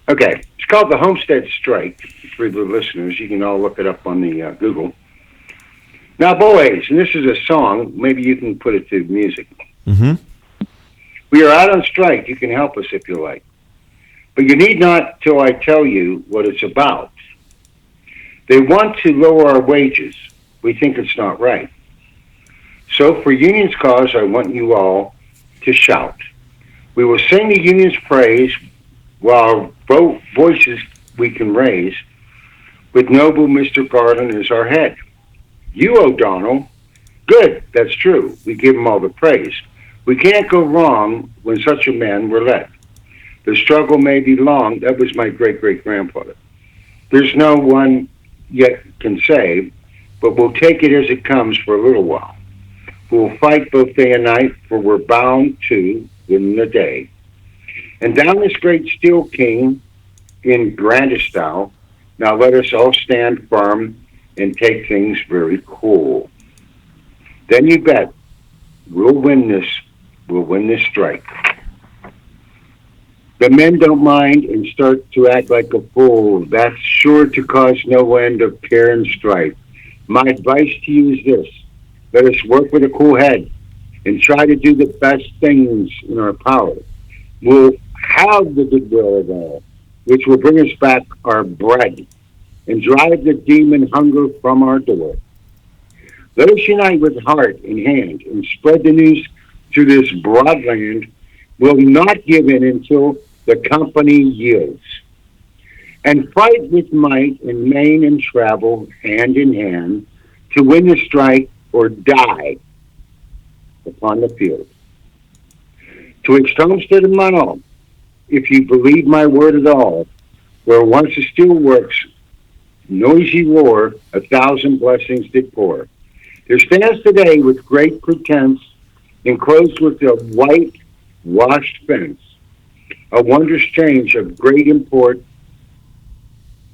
Okay, it's called the Homestead Strike. For the listeners, you can all look it up on the Google. Now, boys, and this is a song. Maybe you can put it to music. Mm-hmm. We are out on strike. You can help us if you like. But you need not till I tell you what it's about. They want to lower our wages. We think it's not right. So for union's cause, I want you all to shout. We will sing the union's praise while both voices we can raise with noble Mr. Garland as our head. You, O'Donnell, good, that's true. We give him all the praise. We can't go wrong when such a man were led. The struggle may be long. That was my great-great-grandfather. There's no one yet can say, but we'll take it as it comes for a little while. who will fight both day and night, for we're bound to win the day. And down this great steel king in grandest style, now let us all stand firm and take things very cool. Then you bet we'll win this strike. The men don't mind and start to act like a fool. That's sure to cause no end of care and strife. My advice to you is this: let us work with a cool head and try to do the best things in our power. We'll have the goodwill of all, which will bring us back our bread and drive the demon hunger from our door. Let us unite with heart and hand and spread the news through this broad land. We'll not give in until the company yields. And fight with might and main and travel hand in hand to win the strike or die upon the field. Twixt Homestead and Monroe, if you believe my word at all, where once the steel works, noisy roar, 1,000 blessings did pour. There stands today with great pretense, enclosed with a white washed fence, a wondrous change of great import,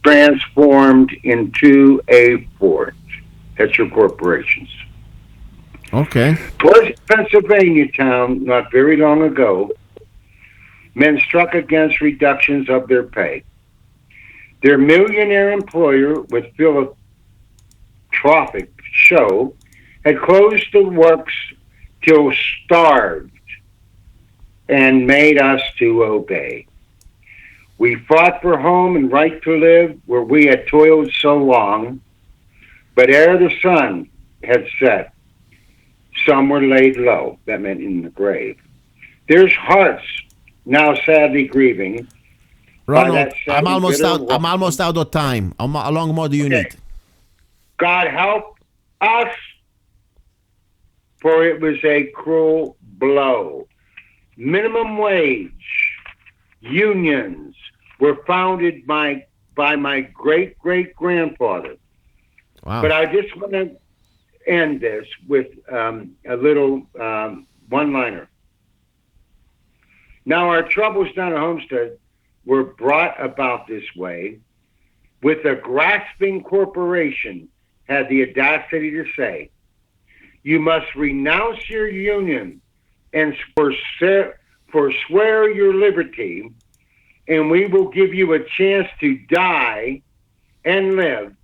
transformed into a fort. That's your corporations. Okay. Pleasant, Pennsylvania town, not very long ago, men struck against reductions of their pay. Their millionaire employer, with philanthropic show, had closed the works till starved and made us to obey. We fought for home and right to live where we had toiled so long, but ere the sun had set, some were laid low. That meant in the grave. There's hearts now sadly grieving. Ronald, I'm almost out of time. How long more do you need? God help us, for it was a cruel blow. Minimum wage unions were founded by my great-great-grandfather. Wow. But I just want to end this with a little one-liner. Now, our troubles down at Homestead were brought about this way with a grasping corporation had the audacity to say, you must renounce your union and forswear your liberty, and we will give you a chance to die and live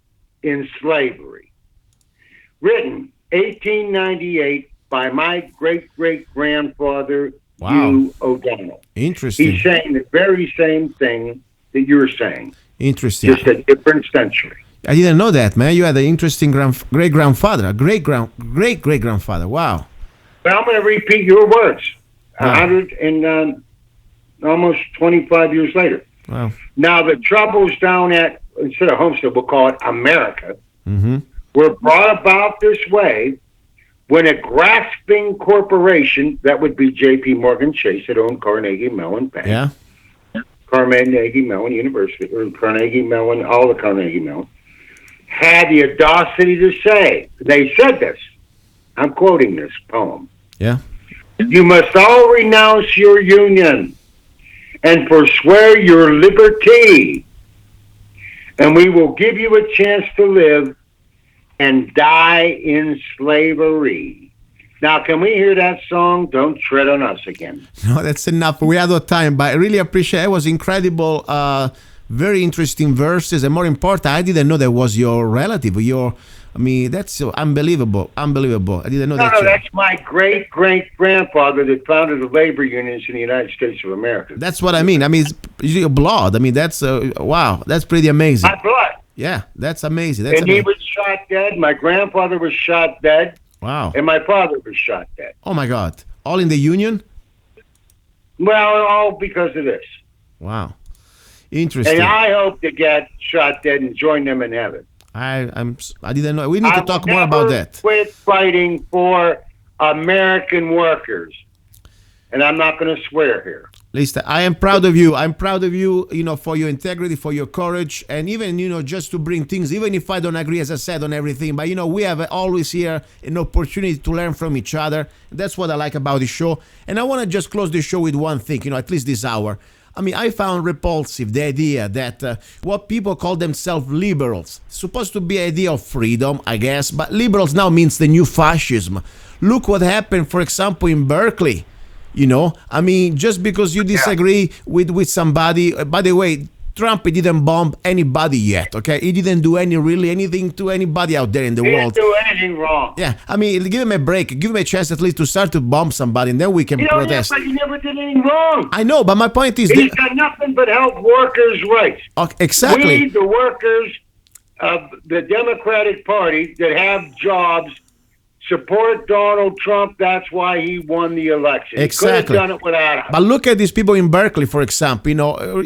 in slavery. Written 1898 by my great-great-grandfather, Luca O'Donnell. Interesting. He's saying the very same thing that you're saying. Interesting. Just a different century. I didn't know that, man. You had an interesting great-grandfather, great-great-grandfather. Wow. But I'm going to repeat your words. 100 and almost 25 years later. Wow. Now, the troubles down at, instead of Homestead, we'll call it America, were brought about this way when a grasping corporation, that would be J.P. Morgan Chase, that owned Carnegie Mellon Bank. Yeah. Carnegie Mellon University, or Carnegie Mellon, all the Carnegie Mellon, had the audacity to say, they said this, I'm quoting this poem. Yeah. You must all renounce your union and forswear your liberty, and we will give you a chance to live and die in slavery. Now, can we hear that song? Don't tread on us again. No, that's enough. We're out of time, but I really appreciate it. It was incredible, very interesting verses, and more important, I didn't know that was your relative. That's so unbelievable. I didn't know that. No, that's my great-great-grandfather that founded the labor unions in the United States of America. That's what I mean. It's your blood. That's, wow, that's pretty amazing. My blood. Yeah, that's amazing. He was shot dead. My grandfather was shot dead. Wow. And my father was shot dead. Oh, my God. All in the Union? Well, all because of this. Wow. Interesting. And I hope to get shot dead and join them in heaven. I didn't know. We need to talk more about that. Quit fighting for American workers. And I'm not going to swear here. Listen, I am proud of you. I'm proud of you, for your integrity, for your courage, and even, just to bring things, even if I don't agree, as I said, on everything. But, we have always here an opportunity to learn from each other. That's what I like about the show. And I want to just close the show with one thing, at least this hour. I mean, I found repulsive the idea that what people call themselves liberals, supposed to be an idea of freedom, I guess, but liberals now means the new fascism. Look what happened, for example, in Berkeley. I mean, just because you disagree with somebody, by the way, Trump didn't bomb anybody yet, okay? He didn't do anything to anybody out there in the world. He didn't do anything wrong. Yeah, I mean, give him a break. Give him a chance at least to start to bomb somebody, and then we can protest. But he never did anything wrong. I know, but my point is... He's done nothing but help workers' rights. Exactly. We, the workers of the Democratic Party that have jobs, support Donald Trump. That's why he won the election. Exactly. He could have done it without him. But look at these people in Berkeley, for example.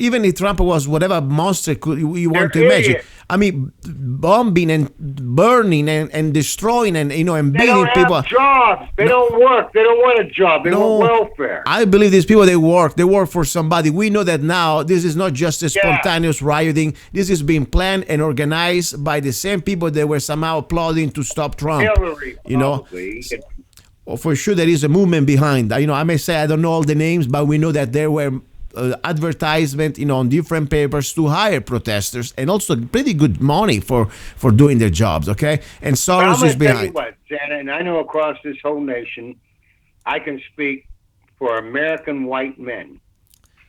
Even if Trump was whatever monster you want to imagine. I mean, bombing and burning and destroying and and beating people. They don't have jobs. They don't work. They don't want a job. They want welfare. I believe these people, they work. They work for somebody. We know that now. This is not just a spontaneous rioting. This is being planned and organized by the same people that were somehow applauding to stop Trump. Hillary, Well, for sure, there is a movement behind. I may say I don't know all the names, but we know that there were advertisement, on different papers to hire protesters, and also pretty good money for doing their jobs. Okay, and Soros is behind. Tell you what, Zanna, and I know across this whole nation, I can speak for American white men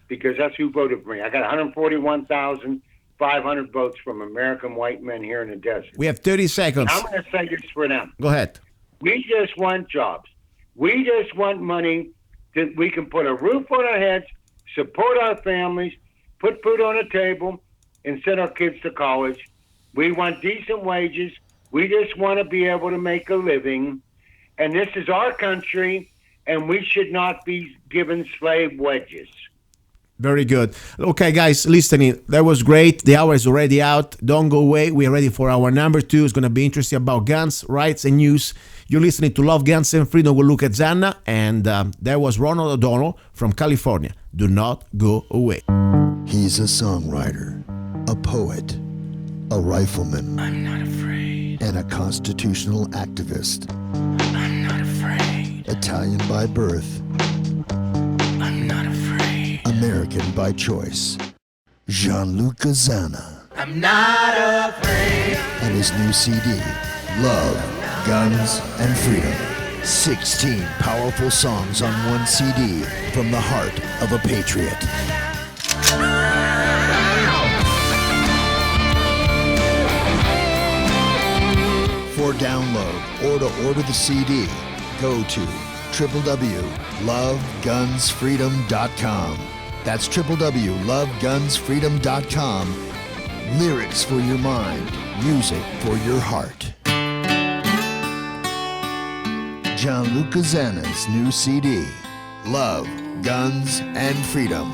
because that's who voted for me. I got 141,500 votes from American white men here in the desert. We have 30 seconds. I'm going to say this for them. Go ahead. We just want jobs. We just want money that we can put a roof on our heads, support our families, put food on the table, and send our kids to college. We want decent wages. We just want to be able to make a living. And this is our country, and we should not be given slave wages. Very good. Okay, guys, listening. That was great. The hour is already out. Don't go away. We are ready for our number 2. It's going to be interesting about guns, rights, and news. You're listening to Love, Guns, and Freedom with Luca Zanna. And that was Ronald O'Donnell from California. Do not go away. He's a songwriter, a poet, a rifleman. I'm not afraid. And a constitutional activist. I'm not afraid. Italian by birth. I'm not afraid. American by choice. Gianluca Zanna. I'm not afraid. And his new CD, Love, Guns, and Freedom. 16 powerful songs on one CD from the heart of a patriot. For download or to order the CD, go to www.lovegunsfreedom.com. That's www.lovegunsfreedom.com. Lyrics for your mind, music for your heart. Gianluca Zanna's new CD, Love, Guns, and Freedom.